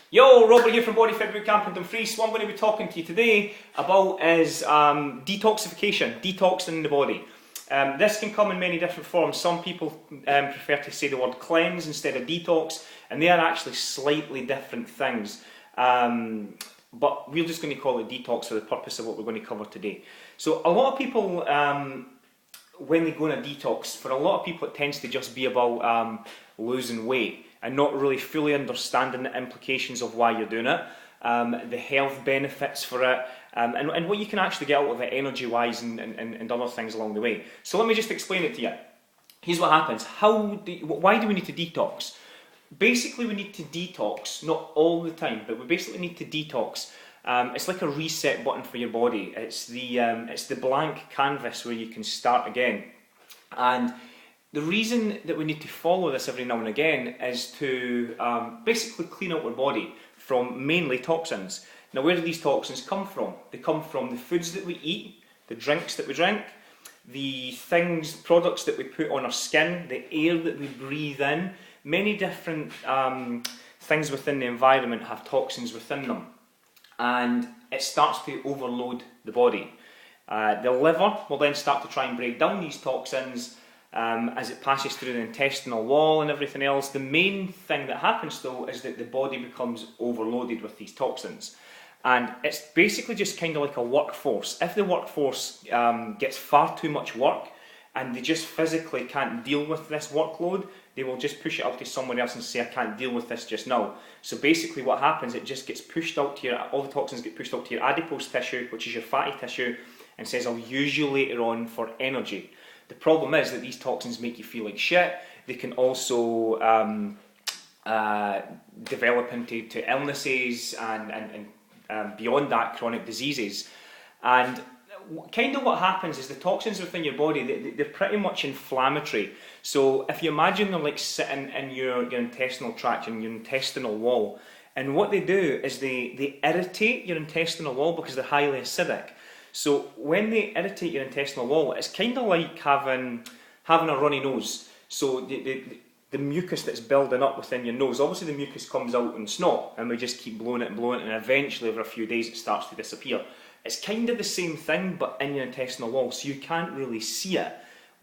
Yo, Robert here from Body Fit Bootcamp in Dumfries. What I'm going to be talking to you today about is detoxification, detoxing the body. This can come in many different forms. Some people prefer to say the word cleanse instead of detox, and they are actually slightly different things. But we're just going to call it detox for the purpose of what we're going to cover today. So a lot of people, when they go on a detox, for a lot of people it tends to just be about losing weight and not really fully understanding the implications of why you're doing it, the health benefits for it, and what you can actually get out of it energy-wise and other things along the way. So let me just explain it to you. Here's what happens. Why do we need to detox? Basically, we need to detox, not all the time, but we basically need to detox. It's like a reset button for your body. It's the blank canvas where you can start again. And the reason that we need to follow this every now and again is to basically clean out our body from mainly toxins. Now, where do these toxins come from? They come from the foods that we eat, the drinks that we drink, the products that we put on our skin, the air that we breathe in. Many different things within the environment have toxins within them, and it starts to overload the body. The liver will then start to try and break down these toxins as it passes through the intestinal wall and everything else. The main thing that happens though is that the body becomes overloaded with these toxins, and it's basically just kind of like a workforce. If the workforce gets far too much work and they just physically can't deal with this workload, they will just push it up to someone else and say, I can't deal with this just now. So basically what happens, it just gets pushed out to all the toxins get pushed out to your adipose tissue, which is your fatty tissue, and says, I'll use you later on for energy. The problem is that these toxins make you feel like shit. They can also develop into illnesses and beyond that, chronic diseases. And kind of what happens is the toxins within your body, they're pretty much inflammatory. So if you imagine them like sitting in your intestinal tract and your intestinal wall, and what they do is they irritate your intestinal wall because they're highly acidic. So when they irritate your intestinal wall, it's kind of like having a runny nose. So the mucus that's building up within your nose, obviously the mucus comes out in snot, and we just keep blowing it, and eventually over a few days it starts to disappear. It's kind of the same thing, but in your intestinal wall, so you can't really see it.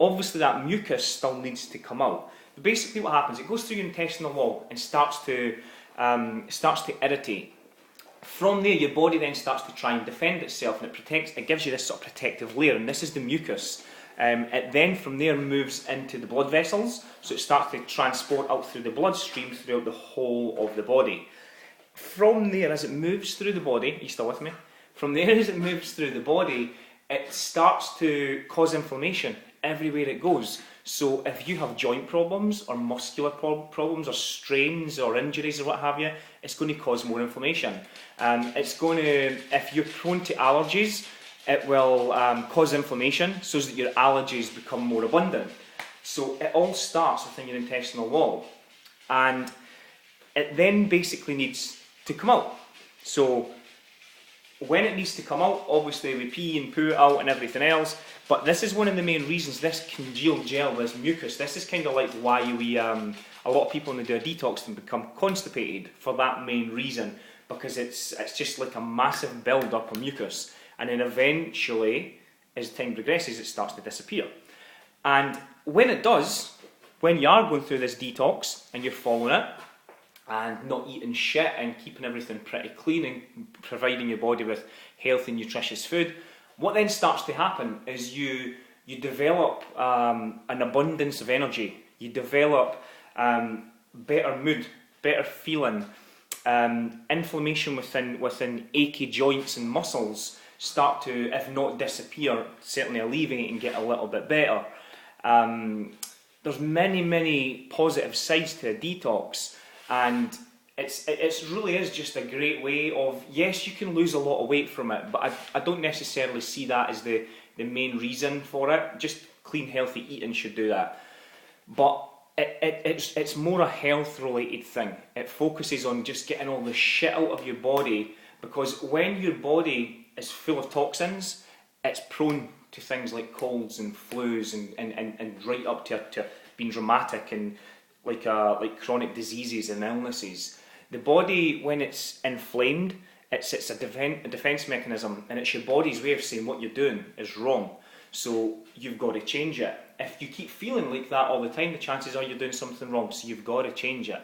Obviously that mucus still needs to come out. But basically what happens, it goes through your intestinal wall and starts to irritate. From there, your body then starts to try and defend itself, and it gives you this sort of protective layer, and this is the mucus. It then from there moves into the blood vessels, so it starts to transport out through the bloodstream throughout the whole of the body. From there, as it moves through the body, are you still with me? From there, as it moves through the body, it starts to cause inflammation everywhere it goes. So if you have joint problems or muscular problems or strains or injuries or what have you, it's going to cause more inflammation. If you're prone to allergies, it will cause inflammation so that your allergies become more abundant. So it all starts within your intestinal wall, and it then basically needs to come out. So when it needs to come out, obviously we pee and poo it out and everything else, but this is one of the main reasons, this congealed gel, this mucus, this is kind of like why a lot of people when they do a detox can become constipated, for that main reason, because it's just like a massive build-up of mucus, and then eventually, as time progresses, it starts to disappear. And when it does, when you are going through this detox and you're following it, and not eating shit and keeping everything pretty clean and providing your body with healthy, nutritious food, what then starts to happen is you develop an abundance of energy. You develop better mood, better feeling. Inflammation within achy joints and muscles start to, if not disappear, certainly alleviate and get a little bit better. There's many positive sides to a detox. And it really is just a great way of, yes, you can lose a lot of weight from it, but I don't necessarily see that as the main reason for it. Just clean, healthy eating should do that. But it's more a health related thing. It focuses on just getting all the shit out of your body, because when your body is full of toxins, it's prone to things like colds and flus and right up to being dramatic and like chronic diseases and illnesses. The body, when it's inflamed, it's a defense mechanism, and it's your body's way of saying what you're doing is wrong. So you've got to change it. If you keep feeling like that all the time, the chances are you're doing something wrong. So you've got to change it.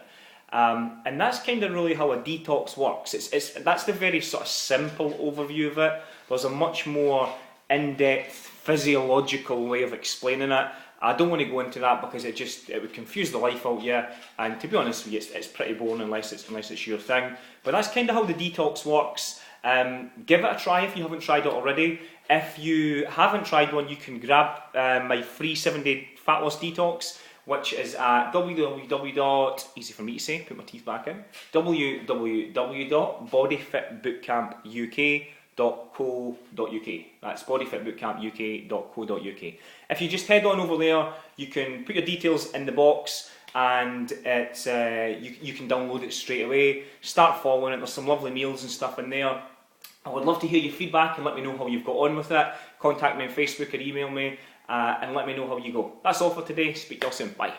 And that's kind of really how a detox works. That's the very sort of simple overview of it. There's a much more in-depth physiological way of explaining it. I don't want to go into that because it would confuse the life out of you, and to be honest with you, it's pretty boring unless it's your thing. But that's kind of how the detox works. Give it a try if you haven't tried it already. If you haven't tried one, you can grab my free 7-day fat loss detox, which is at easy for me to say, put my teeth back in, www.bodyfitbootcampuk.co.uk. That's bodyfitbootcampuk.co.uk. If you just head on over there, you can put your details in the box, and it's you can download it straight away. Start following it. There's some lovely meals and stuff in there. I would love to hear your feedback and let me know how you've got on with it. Contact me on Facebook or email me and let me know how you go. That's all for today. Speak to you all soon. Bye.